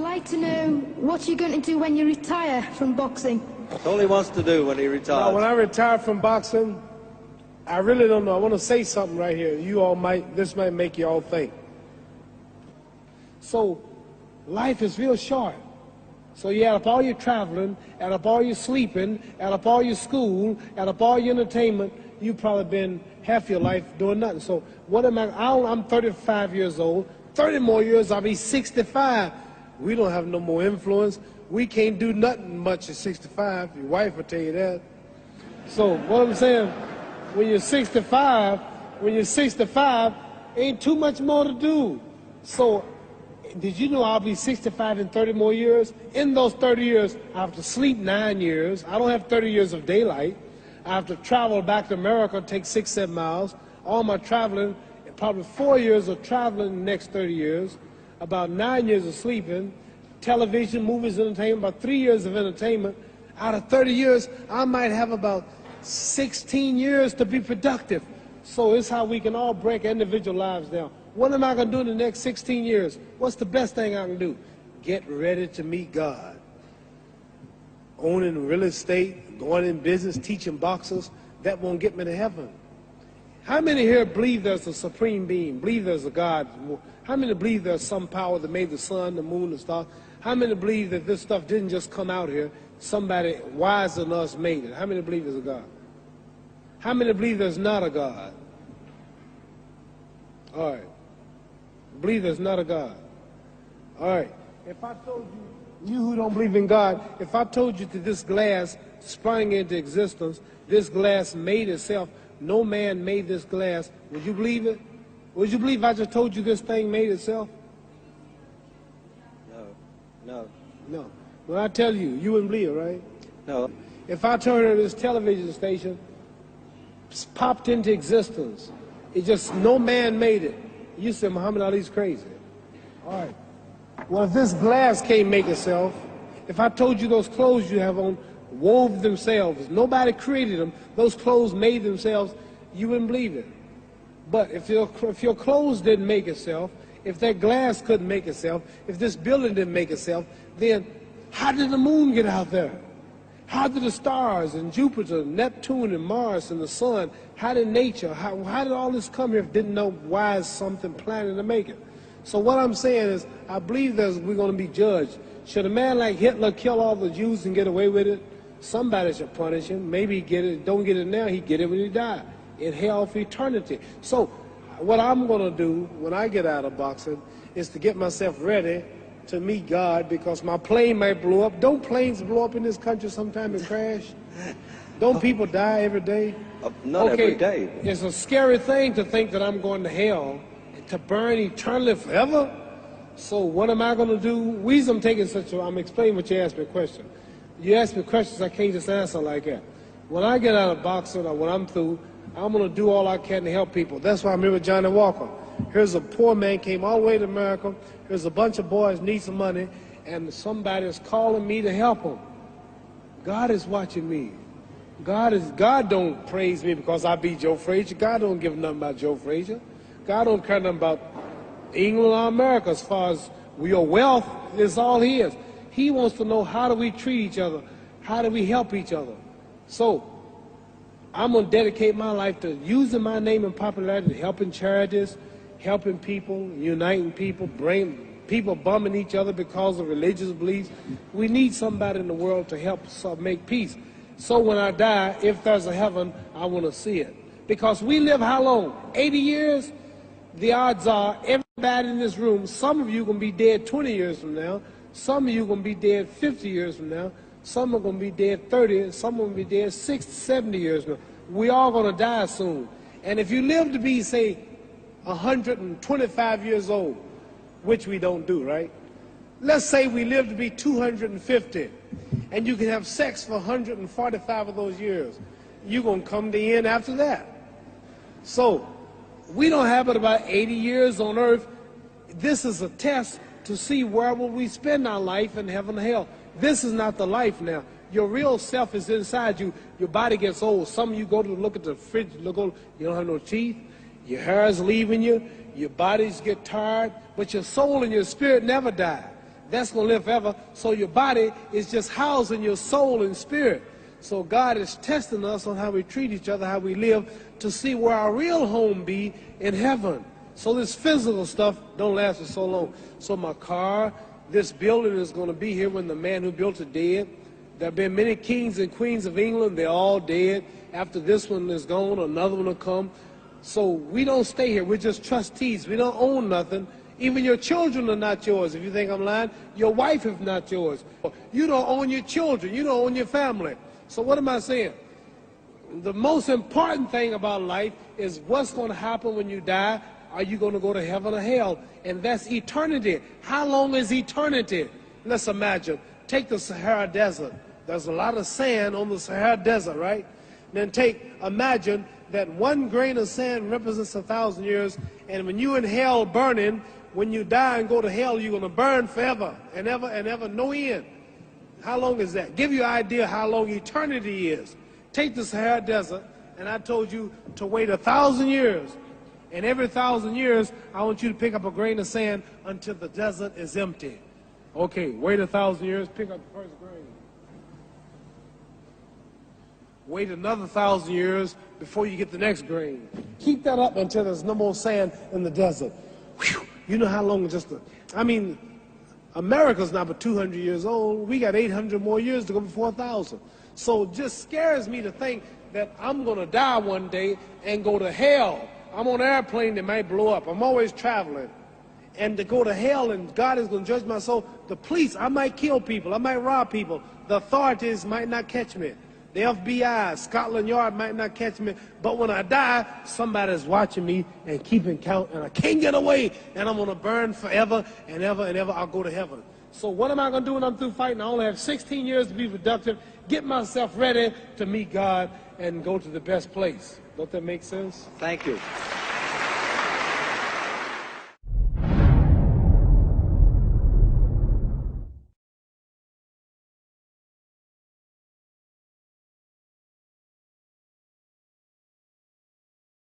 like to know what you're going to do when you retire from boxing. That's all he wants to do when he retires. Now, when I retire from boxing, I really don't know. I want to say something right here. This might make you all think. So, life is real short. So you add up all your traveling, add up all your sleeping, add up all your school, add up all your entertainment, you've probably been half your life doing nothing. So what am I'm 35 years old. 30 more years, I'll be 65. We don't have no more influence. We can't do nothing much at 65. Your wife will tell you that. So what I'm saying, when you're 65, ain't too much more to do. So did you know I'll be 65 in 30 more years? In those 30 years, I have to sleep 9 years. I don't have 30 years of daylight. I have to travel back to America, take 6-7 miles. All my traveling, probably 4 years of traveling in the next 30 years, about 9 years of sleeping, television, movies, entertainment, about 3 years of entertainment. Out of 30 years, I might have about 16 years to be productive. So it's how we can all break individual lives down. What am I going to do in the next 16 years? What's the best thing I can do? Get ready to meet God. Owning real estate, going in business, teaching boxers, that won't get me to heaven. How many here believe there's a supreme being, believe there's a God? How many believe there's some power that made the sun, the moon, the stars? How many believe that this stuff didn't just come out here? Somebody wiser than us made it. How many believe there's a God? How many believe there's not a God? All right. Believe there's not a God. All right. If I told you who don't believe in God, if I told you that this glass sprang into existence, this glass made itself, no man made this glass, would you believe it? Would you believe I just told you this thing made itself? No. When I tell you, you wouldn't believe it, right? No. If I told her this television station popped into existence, it just, no man made it, you said Muhammad Ali's crazy. All right. Well, if this glass can't make itself, if I told you those clothes you have on wove themselves, nobody created them, those clothes made themselves, you wouldn't believe it. But if your clothes didn't make itself, if that glass couldn't make itself, if this building didn't make itself, then how did the moon get out there? How did the stars and Jupiter, Neptune and Mars and the sun, how did nature, how did all this come here if didn't know why is something planning to make it? So what I'm saying is, I believe we're going to be judged. Should a man like Hitler kill all the Jews and get away with it? Somebody should punish him. Maybe he get it, don't get it now, he get it when he die. In hell for eternity. So what I'm going to do when I get out of boxing is to get myself ready to meet God, because my plane might blow up. Don't planes blow up in this country sometime and crash? Don't people die every day? Not every day. It's a scary thing to think that I'm going to hell to burn eternally forever. So what am I going to do? I'm explaining what you asked me a question. You ask me questions I can't just answer like that. When I get out of boxing or when I'm through, I'm going to do all I can to help people. That's why I'm here with Johnny Walker. Here's a poor man, came all the way to America. Here's a bunch of boys need some money, and somebody is calling me to help them. God is watching me. God don't praise me because I beat Joe Frazier. God don't give nothing about Joe Frazier. God don't care nothing about England or America as far as your wealth is all his. He wants to know, how do we treat each other? How do we help each other? So I'm going to dedicate my life to using my name and popularity, helping charities, helping people, uniting people, bring people bumming each other because of religious beliefs. We need somebody in the world to help us make peace. So when I die, if there's a heaven, I want to see it. Because we live how long? 80 years? The odds are everybody in this room, some of you are going to be dead 20 years from now, some of you are going to be dead 50 years from now, some are going to be dead 30, some are going to be dead 60, 70 years from now. We all going to die soon. And if you live to be, say, 125 years old, which we don't do, right? Let's say we live to be 250, and you can have sex for 145 of those years. You're going to come to the end after that. So we don't have but about 80 years on earth. This is a test to see where will we spend our life in heaven or hell. This is not the life now. Your real self is inside you. Your body gets old. Some of you go to look at the fridge, you don't have no teeth. Your hair is leaving you. Your bodies get tired. But your soul and your spirit never die. that's going to live forever. So your body is just housing your soul and spirit. So God is testing us on how we treat each other, how we live, to see where our real home be in heaven. So this physical stuff don't last for so long. So my car, this building is going to be here when the man who built it dead. There have been many kings and queens of England. They're all dead. After this one is gone, another one will come. So we don't stay here. We're just trustees. We don't own nothing. Even your children are not yours. If you think I'm lying, your wife is not yours. You don't own your children. You don't own your family. So what am I saying? The most important thing about life is what's going to happen when you die. Are you going to go to heaven or hell? And that's eternity. How long is eternity? Let's imagine. Take the Sahara Desert. There's a lot of sand on the Sahara Desert, right? Then imagine that one grain of sand represents 1,000 years, and when you in hell burning, when you die and go to hell, you're going to burn forever and ever, no end. How long is that? Give you an idea how long eternity is. Take the Sahara Desert, and I told you to wait 1,000 years. And every 1,000 years, I want you to pick up a grain of sand until the desert is empty. Okay, wait 1,000 years, pick up the first grain. Wait another 1,000 years before you get the next grain. Keep that up until there's no more sand in the desert. Whew. You know how long America's not but 200 years old. We got 800 more years to go before 1,000. So it just scares me to think that I'm going to die one day and go to hell. I'm on an airplane that might blow up. I'm always traveling. And to go to hell and God is going to judge my soul. The police, I might kill people. I might rob people. The authorities might not catch me. The FBI, Scotland Yard might not catch me. But when I die, somebody's watching me and keeping count. And I can't get away. And I'm going to burn forever and ever and ever. I'll go to heaven. So what am I going to do when I'm through fighting? I only have 16 years to be productive. Get myself ready to meet God and go to the best place. Don't that make sense? Thank you.